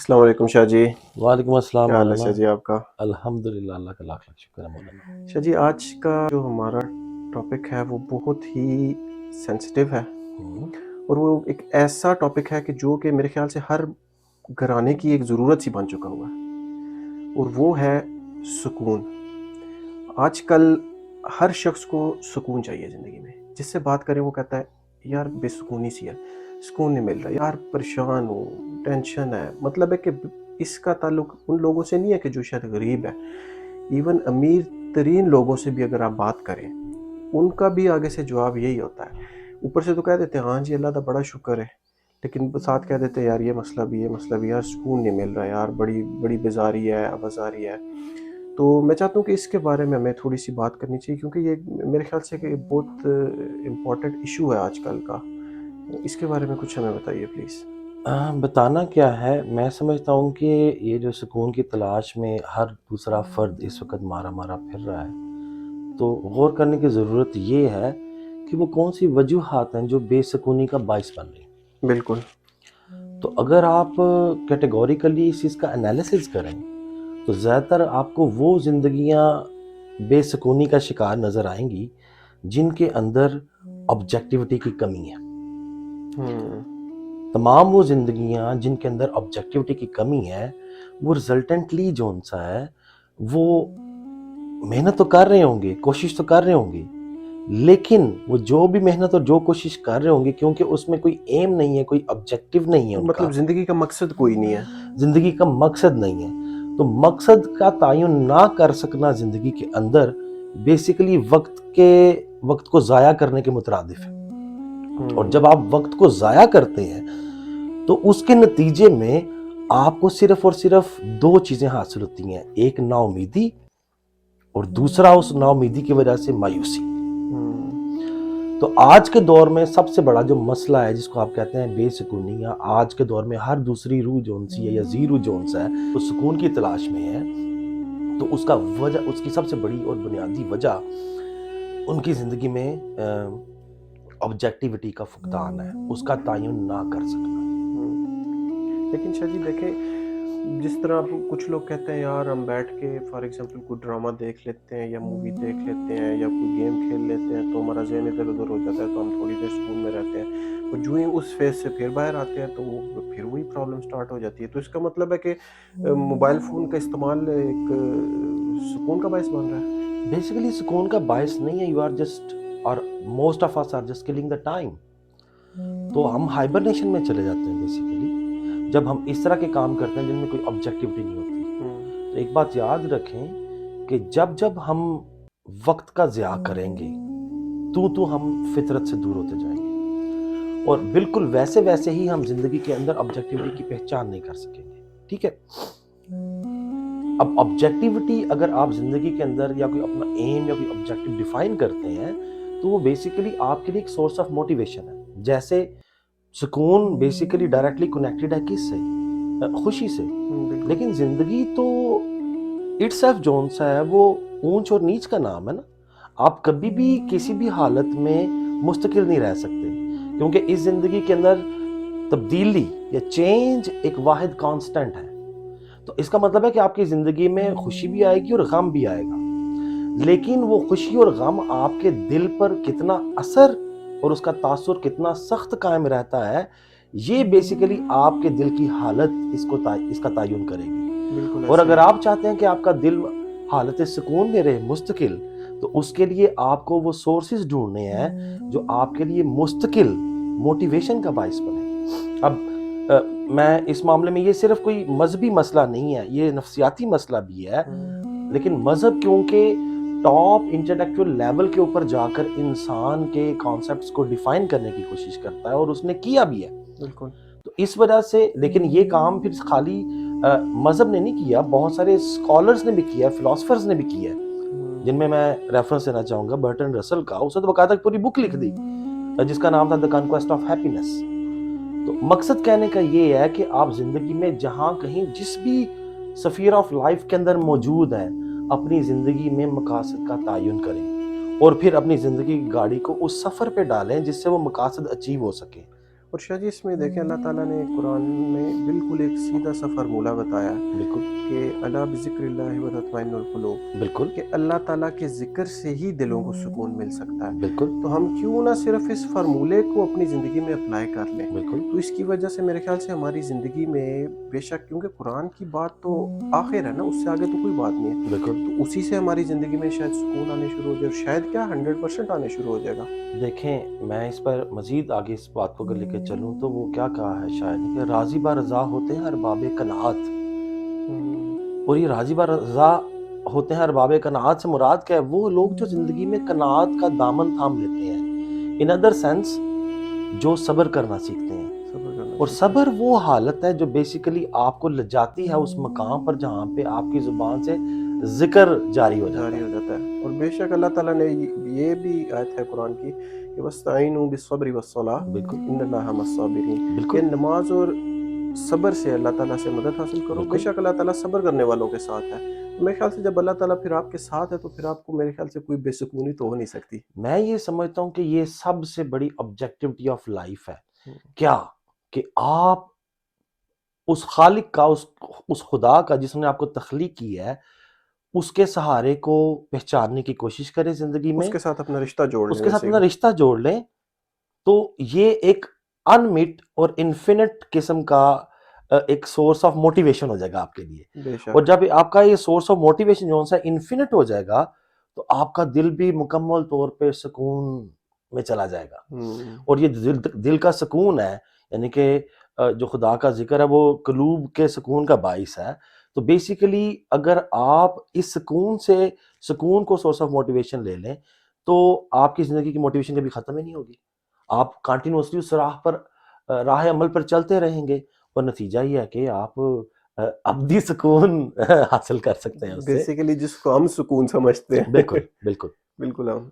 السلام علیکم شاہ جی، وعلیکم السلام کیا حال ہے مولانا. شاہ جی آپ کا؟ الحمدللہ، اللہ کا لاکھ لاکھ شکر ہے مولانا. شاہ جی آج کا جو ہمارا ٹاپک ہے وہ بہت ہی سینسٹیو ہے، اور وہ ایک ایسا ٹاپک ہے کہ جو کہ میرے خیال سے ہر گھرانے کی ایک ضرورت سی بن چکا ہوا ہے، اور وہ ہے سکون. آج کل ہر شخص کو سکون چاہیے زندگی میں. جس سے بات کریں وہ کہتا ہے یار بے سکونی سی ہے، سکون نہیں مل رہا، یار پریشان ہوں، ٹینشن ہے. مطلب ہے کہ اس کا تعلق ان لوگوں سے نہیں ہے کہ جو شاید غریب ہے، ایون امیر ترین لوگوں سے بھی اگر آپ بات کریں ان کا بھی آگے سے جواب یہی ہوتا ہے. اوپر سے تو کہہ دیتے ہیں ہاں جی اللہ کا بڑا شکر ہے، لیکن ساتھ کہہ دیتے ہیں یار یہ مسئلہ بھی، یہ مسئلہ بھی، یار سکون نہیں مل رہا، یار بڑی بڑی بیزاری ہے، آوازاری ہے. تو میں چاہتا ہوں کہ اس کے بارے میں ہمیں تھوڑی سی بات کرنی چاہیے، کیونکہ یہ میرے خیال سے کہ بہت امپورٹنٹ ایشو ہے آج کل کا. اس کے بارے میں کچھ ہمیں بتائیے پلیز. بتانا کیا ہے، میں سمجھتا ہوں کہ یہ جو سکون کی تلاش میں ہر دوسرا فرد اس وقت مارا مارا پھر رہا ہے، تو غور کرنے کی ضرورت یہ ہے کہ وہ کون سی وجوہات ہیں جو بے سکونی کا باعث بن رہی ہیں. بالکل. تو اگر آپ کیٹیگوریکلی اس چیز کا انالیسز کریں تو زیادہ تر آپ کو وہ زندگیاں بے سکونی کا شکار نظر آئیں گی جن کے اندر آبجیکٹیوٹی کی کمی ہے. تمام وہ زندگیاں جن کے اندر آبجیکٹیوٹی کی کمی ہے وہ رزلٹنٹلی جون سا ہے وہ محنت تو کر رہے ہوں گے، کوشش تو کر رہے ہوں گے، لیکن وہ جو بھی محنت اور جو کوشش کر رہے ہوں گے کیونکہ اس میں کوئی ایم نہیں ہے، کوئی آبجیکٹیو نہیں ہے ان کا، مطلب زندگی کا مقصد کوئی نہیں ہے، زندگی کا مقصد نہیں ہے. تو مقصد کا تعین نہ کر سکنا زندگی کے اندر بیسیکلی وقت کو ضائع کرنے کے مترادف ہے. اور جب آپ وقت کو ضائع کرتے ہیں تو اس کے نتیجے میں آپ کو صرف اور صرف دو چیزیں حاصل ہوتی ہیں، ایک نا امیدی اور دوسرا اس نا امیدی کی وجہ سے مایوسی. تو آج کے دور میں سب سے بڑا جو مسئلہ ہے جس کو آپ کہتے ہیں بے سکونی، یا آج کے دور میں ہر دوسری روح جون سی ہے یا زیرو جون سا ہے وہ سکون کی تلاش میں ہے. تو اس کی سب سے بڑی اور بنیادی وجہ ان کی زندگی میں آبجیکٹیوٹی کا فقدان ہے، اس کا تعین نہ کر سکنا. لیکن شاہ جی دیکھیں، جس طرح کچھ لوگ کہتے ہیں یار ہم بیٹھ کے فار ایگزامپل کوئی ڈرامہ دیکھ لیتے ہیں یا مووی دیکھ لیتے ہیں یا کوئی گیم کھیل لیتے ہیں تو ہمارا ذہن ادھر ادھر ہو جاتا ہے، تو ہم تھوڑی دیر سکون میں رہتے ہیں، اور جو ہی اس فیز سے پھر باہر آتے ہیں تو وہ پھر وہی پرابلم سٹارٹ ہو جاتی ہے. تو اس کا مطلب ہے کہ موبائل فون کا استعمال ایک سکون کا باعث بن رہا ہے. بیسیکلی سکون کا باعث نہیں ہے، یو آر جسٹ اور most of us are just killing the time. تو ہم ہائبرنیشن میں چلے جاتے ہیں بیسیکلی جب ہم اس طرح کے کام کرتے ہیں جن میں کوئی آبجیکٹیوٹی نہیں ہوتی. تو ایک بات یاد رکھیں کہ جب ہم وقت کا ضیاع کریں گے تو ہم فطرت سے دور ہوتے جائیں گے، اور بالکل ویسے ہی ہم زندگی کے اندر آبجیکٹیوٹی کی پہچان نہیں کر سکیں گے. ٹھیک ہے، اب آبجیکٹیوٹی اگر آپ زندگی کے اندر یا کوئی اپنا ایم یا کوئی آبجیکٹیو ڈیفائن کرتے ہیں تو وہ بیسیکلی آپ کے لیے ایک سورس آف موٹیویشن ہے. جیسے سکون بیسیکلی ڈائریکٹلی کنیکٹڈ ہے کس سے؟ خوشی سے. لیکن زندگی تو اٹ سیلف جون سا ہے وہ اونچ اور نیچ کا نام ہے نا. آپ کبھی بھی کسی بھی حالت میں مستقل نہیں رہ سکتے، کیونکہ اس زندگی کے اندر تبدیلی یا چینج ایک واحد کانسٹنٹ ہے. تو اس کا مطلب ہے کہ آپ کی زندگی میں خوشی بھی آئے گی اور غم بھی آئے گا، لیکن وہ خوشی اور غم آپ کے دل پر کتنا اثر اور اس کا تاثر کتنا سخت قائم رہتا ہے، یہ بیسیکلی آپ کے دل کی حالت اس کا تعین کرے گی. اور اگر آپ چاہتے ہیں کہ آپ کا دل حالت سکون میں رہے، مستقل، تو اس کے لیے آپ کو وہ سورسز ڈھونڈنے ہیں جو آپ کے لیے مستقل موٹیویشن کا باعث بنے. اب میں اس معاملے میں یہ صرف کوئی مذہبی مسئلہ نہیں ہے، یہ نفسیاتی مسئلہ بھی ہے. لیکن مذہب کیونکہ ٹاپ انٹلیکچوئل لیول کے اوپر جا کر انسان کے کانسیپٹس کو ڈیفائن کرنے کی کوشش کرتا ہے، اور اس نے کیا بھی ہے. بالکل. تو اس وجہ سے، لیکن یہ کام پھر خالی مذہب نے نہیں کیا، بہت سارے اسکالرز نے بھی کیا، فلاسفرز نے بھی کیا، جن میں ریفرنس دینا چاہوں گا برٹن رسل کا. اس نے تو باقاعدہ پوری بک لکھ دی جس کا نام تھا دی کنکویسٹ آف ہیپینس. تو مقصد کہنے کا یہ ہے کہ آپ زندگی میں جہاں کہیں جس بھی سفیر آف لائف کے اندر موجود ہیں اپنی زندگی میں مقاصد کا تعین کریں، اور پھر اپنی زندگی کی گاڑی کو اس سفر پہ ڈالیں جس سے وہ مقاصد اچیو ہو سکیں. اور شاہ جی اس میں دیکھیں اللہ تعالیٰ نے قرآن میں بالکل ایک سیدھا سا فارمولہ بتایا ہے بالکل کہ الا بذکر اللہ وتطمئن القلوب، بالکل کہ اللہ تعالیٰ کے ذکر سے ہی دلوں کو سکون مل سکتا ہے. بالکل تو ہم کیوں نہ صرف اس فارمولے کو اپنی زندگی میں اپلائی کر لیں. بالکل تو اس کی وجہ سے میرے خیال سے ہماری زندگی میں بے شک، کیونکہ قرآن کی بات تو آخر ہے نا، اس سے آگے تو کوئی بات نہیں ہے، بالکل. تو اسی سے ہماری زندگی میں شاید سکون آنے شروع ہو جائے، اور شاید کیا 100% آنے شروع ہو جائے گا. دیکھیں میں اس پر مزید آگے اس بات کو اگر لے کے چلوں تو وہ کیا کہا ہے شاعر نے کہ راضی با رضا ہوتے ہیں ارباب قناعت. اور یہ راضی با رضا ہوتے ہیں ارباب قناعت سے مراد کیا ہے؟ وہ لوگ جو زندگی میں قناعت کا دامن تھام لیتے ہیں، ان ادر سینس جو صبر کرنا سیکھتے ہیں. صبر کرنا اور سیکھیں. صبر وہ حالت ہے جو بیسیکلی آپ کو لجاتی ہے اس مقام پر جہاں پہ آپ کی زبان سے ذکر جاری ہو جاتا جاری ہے. ہو جاتا ہے. اور بے شک اللہ تعالیٰ نے یہ بھی آیت ہے قرآن کی کہ وَاسْتَعِینُوا بِالصَّبْرِ وَالصَّلَاةِ بالکل إِنَّ اللَّهَ مَعَ الصَّابِرِينَ، کہ بالکل نماز اور صبر سے اللہ تعالیٰ سے مدد حاصل کرو. بے بالکل. شک اللہ تعالیٰ صبر کرنے والوں کے ساتھ ہے. میرے خیال سے جب اللہ تعالیٰ پھر آپ کے ساتھ ہے تو پھر آپ کو میرے خیال سے کوئی بے سکونی تو ہو نہیں سکتی. میں یہ سمجھتا ہوں کہ یہ سب سے بڑی آبجیکٹیوٹی آف لائف ہے. کیا کہ آپ اس خالق کا اس خدا کا جس نے آپ کو تخلیق کی ہے اس کے سہارے کو پہچاننے کی کوشش کریں زندگی میں، اس کے ساتھ اپنا رشتہ جوڑ اس لیں کے ساتھ جیسے اپنا رشتہ جوڑ لیں. تو یہ ایک انمٹ اور انفینٹ قسم کا ایک سورس آف موٹیویشن ہو جائے گا آپ کے لیے. بے اور شک. جب آپ کا یہ سورس آف موٹیویشن جو سا انفینٹ ہو جائے گا تو آپ کا دل بھی مکمل طور پہ سکون میں چلا جائے گا. اور یہ دل کا سکون ہے، یعنی کہ جو خدا کا ذکر ہے وہ قلوب کے سکون کا باعث ہے. تو بیسیکلی اگر آپ اس سکون کو سورس آف موٹیویشن لے لیں تو آپ کی زندگی کی موٹیویشن کبھی ختم ہی نہیں ہوگی. آپ کنٹینیوسلی اس راہ عمل پر چلتے رہیں گے اور نتیجہ یہ ہے کہ آپ ابدی سکون حاصل کر سکتے ہیں اس سے. بیسیکلی جس کو ہم سکون سمجھتے ہیں. بالکل بالکل.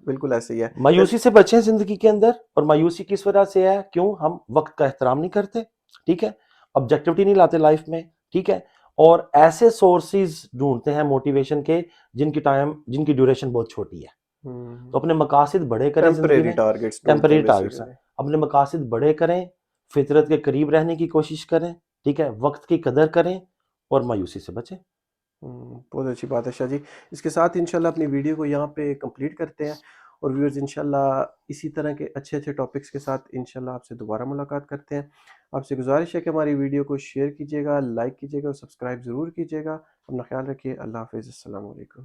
بالکل ایسے ہی ہے. مایوسی سے بچیں زندگی کے اندر. اور مایوسی کس وجہ سے ہے؟ کیوں ہم وقت کا احترام نہیں کرتے، ٹھیک ہے، آبجیکٹیوٹی نہیں لاتے لائف میں، ٹھیک ہے، اور ایسے سورسز ڈھونڈتے ہیں موٹیویشن کے جن کی ڈیوریشن بہت چھوٹی ہے. تو اپنے مقاصد بڑے کریں زندگی ٹیمپریری میں. ٹارگیٹس ڈھونڈتے ٹیمپریری ہیں ٹارگٹس ہیں. بیسیکلی. اپنے مقاصد بڑے کریں، فطرت کے قریب رہنے کی کوشش کریں، ٹھیک ہے، وقت کی قدر کریں اور مایوسی سے بچیں. بہت اچھی بات ہے شاہ جی. اس کے ساتھ انشاءاللہ اپنی ویڈیو کو یہاں پہ کمپلیٹ کرتے ہیں، اور ویورز انشاءاللہ اسی طرح کے اچھے ٹاپکس کے ساتھ انشاءاللہ آپ سے دوبارہ ملاقات کرتے ہیں. آپ سے گزارش ہے کہ ہماری ویڈیو کو شیئر کیجیے گا، لائک کیجیے گا اور سبسکرائب ضرور کیجیے گا. اپنا خیال رکھیے. اللہ حافظ. السلام علیکم.